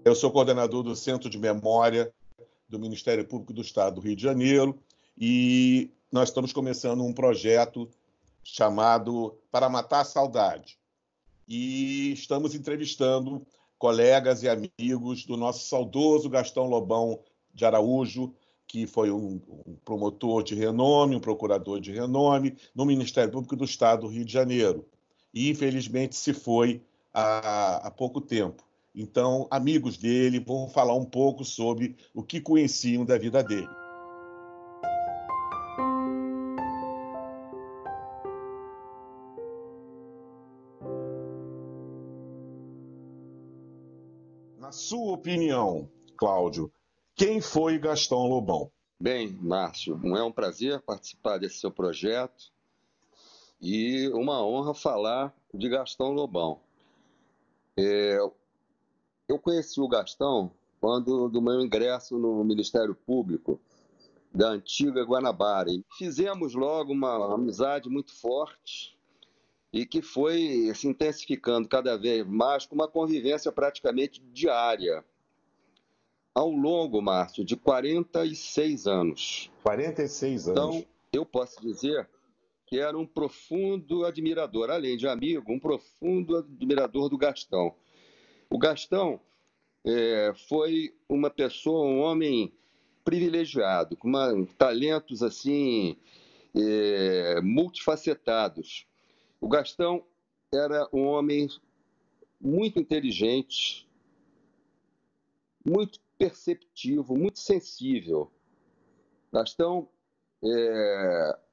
Eu sou coordenador do Centro de Memória do Ministério Público do Estado do Rio de Janeiro e nós estamos começando um projeto chamado Para Matar a Saudade. E estamos entrevistando colegas e amigos do nosso saudoso Gastão Lobão de Araújo, que foi um promotor de renome, um procurador de renome no Ministério Público do Estado do Rio de Janeiro. E, infelizmente, se foi há pouco tempo. Então, amigos dele vão falar um pouco sobre o que conheciam da vida dele. Na sua opinião, Cláudio, quem foi Gastão Lobão? Bem, Márcio, é um prazer participar desse seu projeto e uma honra falar de Gastão Lobão. Eu conheci o Gastão quando do meu ingresso no Ministério Público da antiga Guanabara. E fizemos logo uma amizade muito forte e que foi se intensificando cada vez mais com uma convivência praticamente diária. Ao longo, Márcio, de 46 anos. 46 anos. Então, eu posso dizer que era um profundo admirador, além de amigo, um profundo admirador do Gastão. O Gastão foi uma pessoa, um homem privilegiado, com talentos assim multifacetados. O Gastão era um homem muito inteligente, muito perceptivo, muito sensível. Gastão,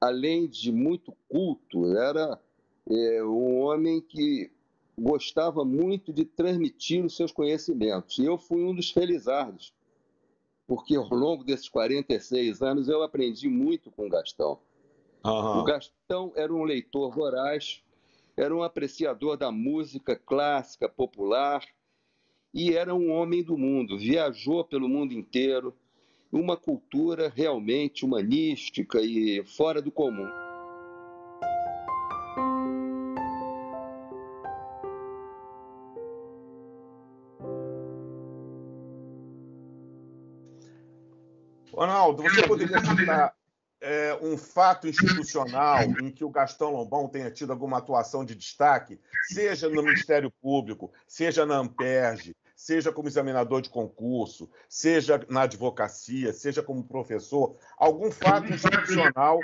além de muito culto, era um homem que gostava muito de transmitir os seus conhecimentos. E eu fui um dos felizardos, porque ao longo desses 46 anos eu aprendi muito com o Gastão. Uhum. O Gastão era um leitor voraz, era um apreciador da música clássica, popular, e era um homem do mundo, viajou pelo mundo inteiro, uma cultura realmente humanística e fora do comum. Ronaldo, você poderia citar um fato institucional em que o Gastão Lobão tenha tido alguma atuação de destaque, seja no Ministério Público, seja na Amperge, seja como examinador de concurso, seja na advocacia, seja como professor, algum fato institucional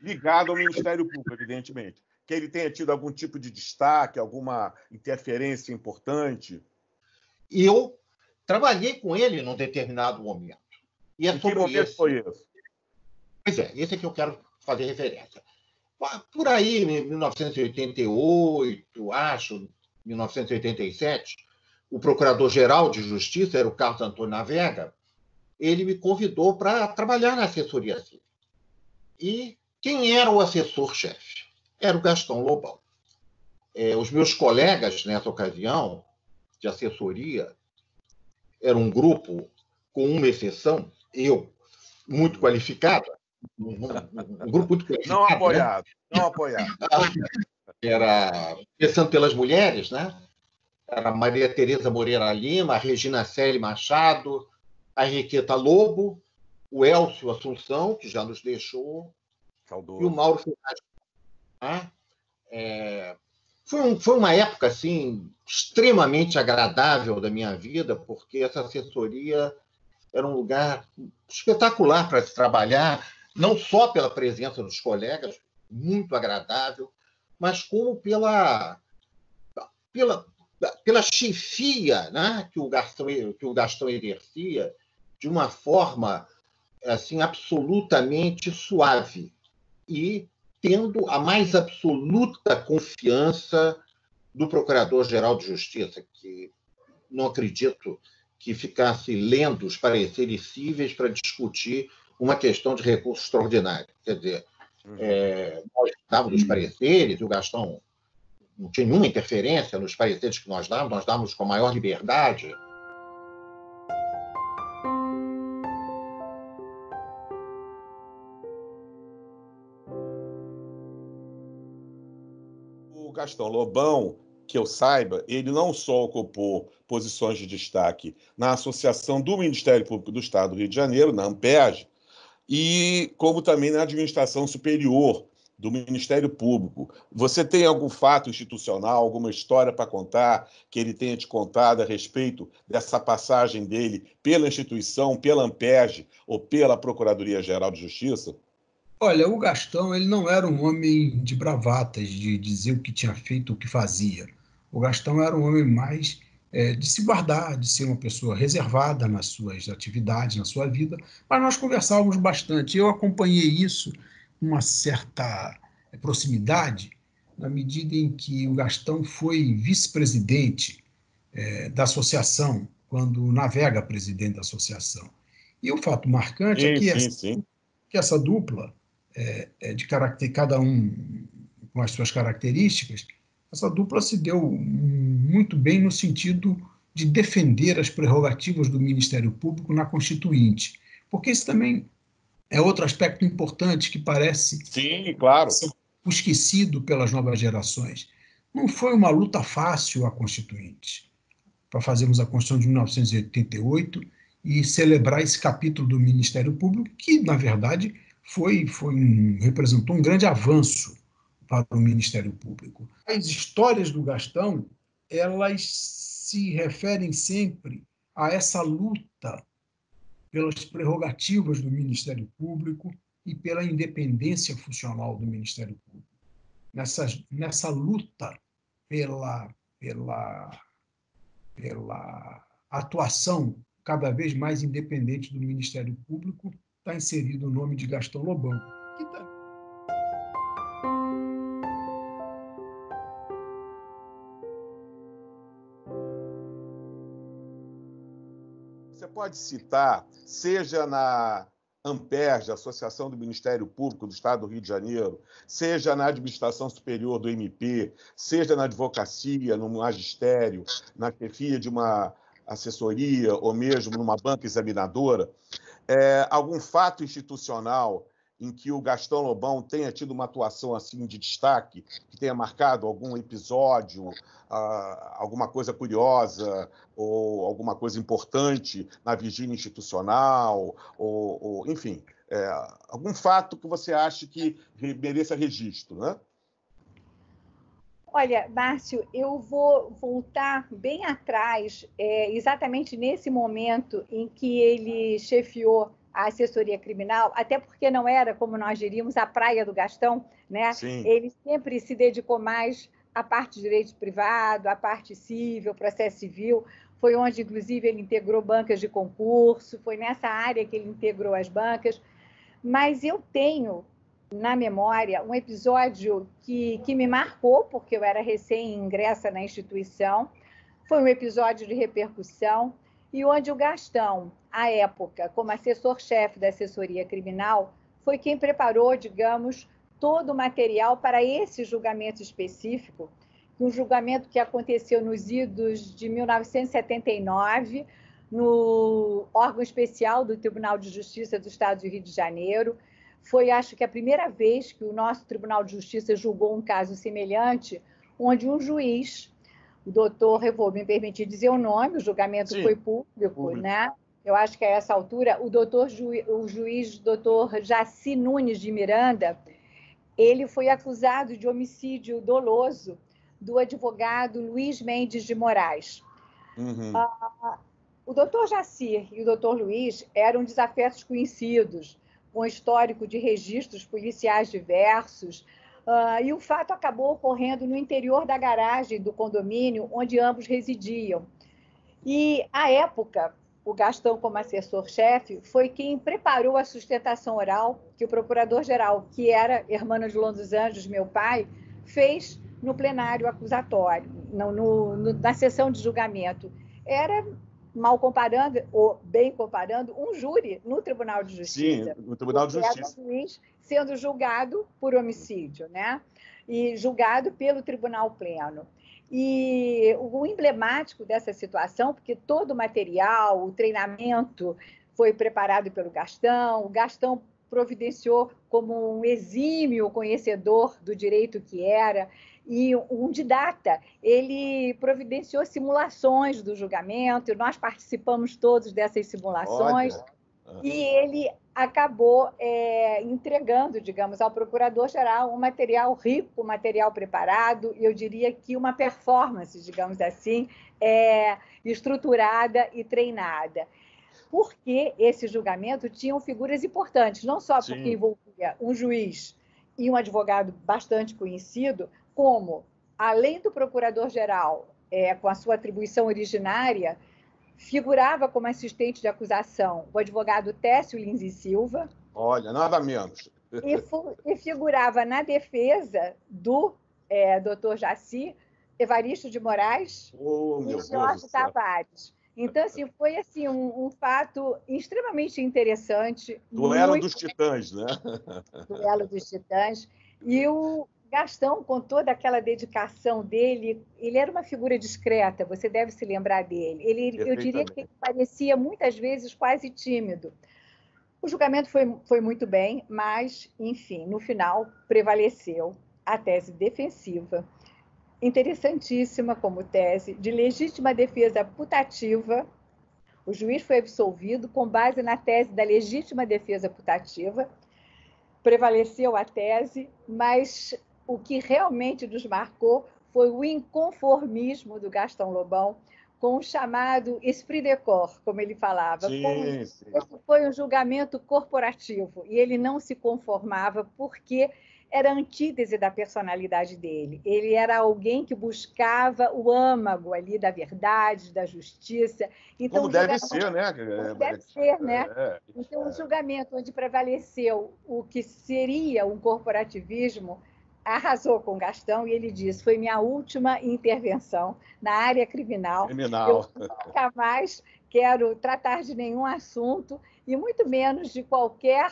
ligado ao Ministério Público, evidentemente, que ele tenha tido algum tipo de destaque, alguma interferência importante? Eu trabalhei com ele num determinado momento. E em que momento foi isso? Pois é, esse é que eu quero fazer referência. Por aí, em 1988, acho, 1987, o Procurador-Geral de Justiça, era o Carlos Antônio Navega, ele me convidou para trabalhar na assessoria civil. E quem era o assessor-chefe? Era o Gastão Lobão. Os meus colegas, nessa ocasião, de assessoria, era um grupo, com uma exceção, eu, muito qualificado, um grupo muito qualificado. Não apoiado, né? Não apoiado. Era, pensando pelas mulheres, né? Era a Maria Tereza Moreira Lima, a Regina Celi Machado, a Henriqueta Lobo, o Elcio Assunção, que já nos deixou, Saudoso. e o Mauro Ferraz. Foi uma época assim, extremamente agradável da minha vida, porque essa assessoria era um lugar espetacular para se trabalhar, não só pela presença dos colegas, muito agradável, mas como pela chefia, né, que o Gastão exercia de uma forma assim, absolutamente suave e tendo a mais absoluta confiança do Procurador-Geral de Justiça, que não acredito que ficasse lendo os pareceres cíveis para discutir uma questão de recurso extraordinário. Quer dizer, nós dávamos os pareceres, e o Gastão não tinha nenhuma interferência nos pareceres que nós dávamos com a maior liberdade. O Gastão Lobão que eu saiba, ele não só ocupou posições de destaque na Associação do Ministério Público do Estado do Rio de Janeiro, na ANPEJ, e como também na administração superior do Ministério Público. Você tem algum fato institucional, alguma história para contar que ele tenha te contado a respeito dessa passagem dele pela instituição, pela ANPEJ ou pela Procuradoria-Geral de Justiça? Olha, o Gastão ele não era um homem de bravatas, de dizer o que tinha feito, o que fazia. O Gastão era um homem mais de se guardar, de ser uma pessoa reservada nas suas atividades, na sua vida, mas nós conversávamos bastante. Eu acompanhei isso com uma certa proximidade, na medida em que o Gastão foi vice-presidente da associação, quando Navega presidente da associação. E o fato marcante é que essa dupla, de caráter, cada um com as suas características, essa dupla se deu muito bem no sentido de defender as prerrogativas do Ministério Público na Constituinte, porque isso também é outro aspecto importante que parece ser esquecido pelas novas gerações. Não foi uma luta fácil a Constituinte, para fazermos a Constituição de 1988 e celebrar esse capítulo do Ministério Público, que, na verdade, representou um grande avanço para o Ministério Público. As histórias do Gastão, elas se referem sempre a essa luta pelas prerrogativas do Ministério Público e pela independência funcional do Ministério Público. Nessa luta pela atuação cada vez mais independente do Ministério Público, está inserido o nome de Gastão Lobão. Você pode citar, seja na ANPEJ, Associação do Ministério Público do Estado do Rio de Janeiro, seja na administração superior do MP, seja na advocacia, no magistério, na chefia de uma assessoria ou mesmo numa banca examinadora, algum fato institucional em que o Gastão Lobão tenha tido uma atuação assim de destaque, que tenha marcado algum episódio, alguma coisa curiosa ou alguma coisa importante na vigília institucional, enfim, algum fato que você acha que mereça registro, né? Olha, Márcio, eu vou voltar bem atrás, exatamente nesse momento em que ele chefiou a assessoria criminal, até porque não era, como nós diríamos, a praia do Gastão, né? Sim. Ele sempre se dedicou mais à parte de direito privado, à parte civil, processo civil. Foi onde, inclusive, ele integrou bancas de concurso, foi nessa área que ele integrou as bancas. Mas eu tenho na memória um episódio que me marcou, porque eu era recém-ingressa na instituição. Foi um episódio de repercussão, e onde o Gastão, à época, como assessor-chefe da assessoria criminal, foi quem preparou, digamos, todo o material para esse julgamento específico, um julgamento que aconteceu nos idos de 1979, no órgão especial do Tribunal de Justiça do Estado do Rio de Janeiro. Foi, acho que, a primeira vez que o nosso Tribunal de Justiça julgou um caso semelhante, onde um juiz, o doutor, eu vou me permitir dizer o nome, o julgamento Sim, foi público, né? Eu acho que a essa altura, o juiz doutor Jaci Nunes de Miranda, ele foi acusado de homicídio doloso do advogado Luiz Mendes de Moraes. Uhum. O doutor Jaci e o doutor Luiz eram desafetos conhecidos, com histórico de registros policiais diversos, e o fato acabou ocorrendo no interior da garagem do condomínio onde ambos residiam. E, à época, o Gastão, como assessor-chefe, foi quem preparou a sustentação oral que o procurador-geral, que era Hermano João dos Anjos, meu pai, fez no plenário acusatório, na sessão de julgamento. Era, mal comparando, ou bem comparando, um júri no Tribunal de Justiça. Sim, no Tribunal de Justiça. Era um juiz sendo julgado por homicídio, né? E julgado pelo Tribunal Pleno. E o emblemático dessa situação, porque todo o material, o treinamento foi preparado pelo Gastão, o Gastão providenciou como um exímio conhecedor do direito que era, e um didata. Ele providenciou simulações do julgamento, e nós participamos todos dessas simulações. Olha. E ele acabou entregando, digamos, ao procurador-geral um material rico, um material preparado, e eu diria que uma performance, digamos assim, estruturada e treinada. Porque esse julgamento tinha figuras importantes, não só porque envolvia um juiz e um advogado bastante conhecido, como, além do procurador-geral, com a sua atribuição originária, figurava como assistente de acusação o advogado Técio Lins e Silva. Olha, nada menos. E figurava na defesa do doutor Jaci, Evaristo de Moraes e Jorge Tavares. Então, assim, foi assim, um fato extremamente interessante. Duelo dos Titãs, né? Duelo dos Titãs. E o Gastão, com toda aquela dedicação dele, ele era uma figura discreta, você deve se lembrar dele. Eu diria que ele parecia, muitas vezes, quase tímido. O julgamento foi muito bem, mas, enfim, no final, prevaleceu a tese defensiva, interessantíssima como tese, de legítima defesa putativa. O juiz foi absolvido com base na tese da legítima defesa putativa, prevaleceu a tese, mas o que realmente nos marcou foi o inconformismo do Gastão Lobão com o chamado esprit de corps, como ele falava. Esse foi um julgamento corporativo, e ele não se conformava porque era a antítese da personalidade dele. Ele era alguém que buscava o âmago ali da verdade, da justiça. Então, como deve ser, né? Como deve ser, né? Então, um julgamento onde prevaleceu o que seria um corporativismo arrasou com Gastão, e ele disse: foi minha última intervenção na área criminal. Eu nunca mais quero tratar de nenhum assunto, e muito menos de qualquer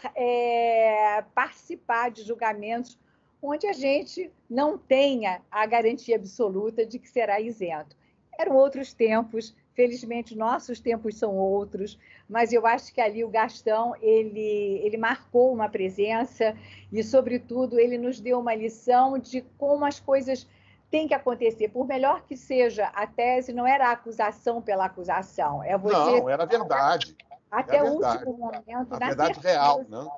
participar de julgamentos onde a gente não tenha a garantia absoluta de que será isento. Eram outros tempos, felizmente nossos tempos são outros, mas eu acho que ali o Gastão ele marcou uma presença e, sobretudo, ele nos deu uma lição de como as coisas têm que acontecer. Por melhor que seja a tese, não era a acusação pela acusação. Não, era a verdade. Até o último momento. A verdade real, não?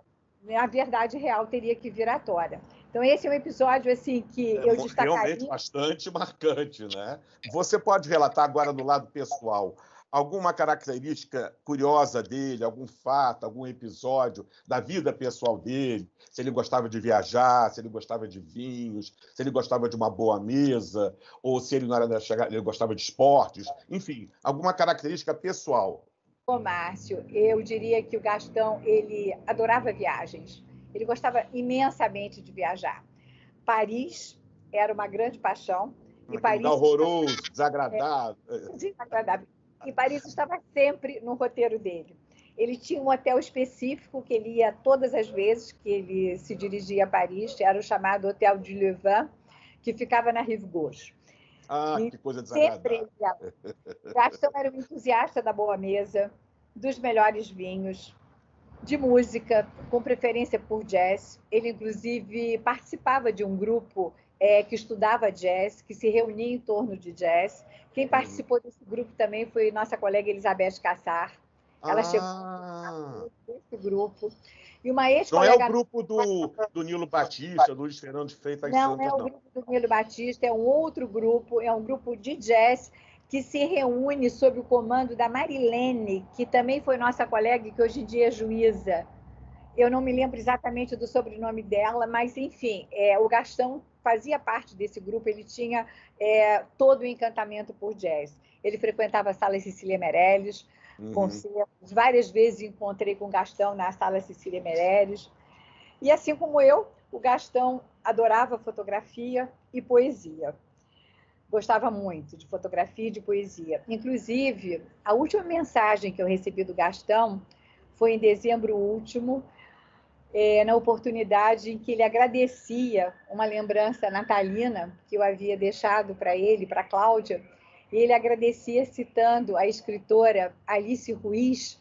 A verdade real teria que vir à tona. Então, esse é um episódio assim, que eu destacaria. Realmente bastante marcante, né? Você pode relatar agora do lado pessoal alguma característica curiosa dele, algum fato, algum episódio da vida pessoal dele? Se ele gostava de viajar, se ele gostava de vinhos, se ele gostava de uma boa mesa, ou se ele, na hora da chegada, ele gostava de esportes, enfim, alguma característica pessoal. Ô, Márcio, eu diria que o Gastão, ele adorava viagens. Ele gostava imensamente de viajar. Paris era uma grande paixão. E Paris horroroso, desagradável. Desagradável. E Paris estava sempre no roteiro dele. Ele tinha um hotel específico que ele ia todas as vezes que ele se dirigia a Paris, era o chamado Hotel du Levan, que ficava na Rive Gauche. Que coisa desagradável. Gastão era um entusiasta da boa mesa, dos melhores vinhos, de música, com preferência por jazz. Ele, inclusive, participava de um grupo que estudava jazz, que se reunia em torno de jazz. Quem participou desse grupo também foi nossa colega Elizabeth Cassar. Ela chegou desse grupo. E uma ex-colega... Não é o grupo do Nilo Batista, do Luiz Fernando de Freitas Santos, não. Não é o grupo do Nilo Batista, é um outro grupo, é um grupo de jazz que se reúne sob o comando da Marilene, que também foi nossa colega e que hoje em dia é juíza. Eu não me lembro exatamente do sobrenome dela, mas, enfim, o Gastão fazia parte desse grupo, ele tinha todo o encantamento por jazz. Ele frequentava a Sala Cecília Meirelles, concertos. Várias vezes encontrei com o Gastão na Sala Cecília Meirelles. E, assim como eu, o Gastão adorava fotografia e poesia. Gostava muito de fotografia e de poesia. Inclusive, a última mensagem que eu recebi do Gastão foi em dezembro último, na oportunidade em que ele agradecia uma lembrança natalina que eu havia deixado para ele, para a Cláudia, e ele agradecia citando a escritora Alice Ruiz,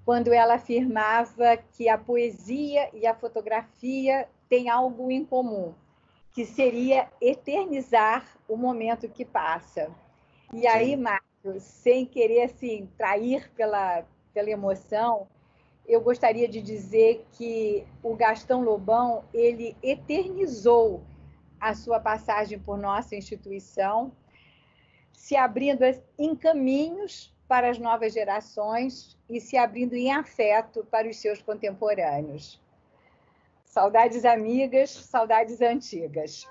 quando ela afirmava que a poesia e a fotografia têm algo em comum, que seria eternizar o momento que passa. E aí, Marcos, sem querer assim, trair pela emoção, eu gostaria de dizer que o Gastão Lobão, ele eternizou a sua passagem por nossa instituição, se abrindo em caminhos para as novas gerações e se abrindo em afeto para os seus contemporâneos. Saudades amigas, saudades antigas.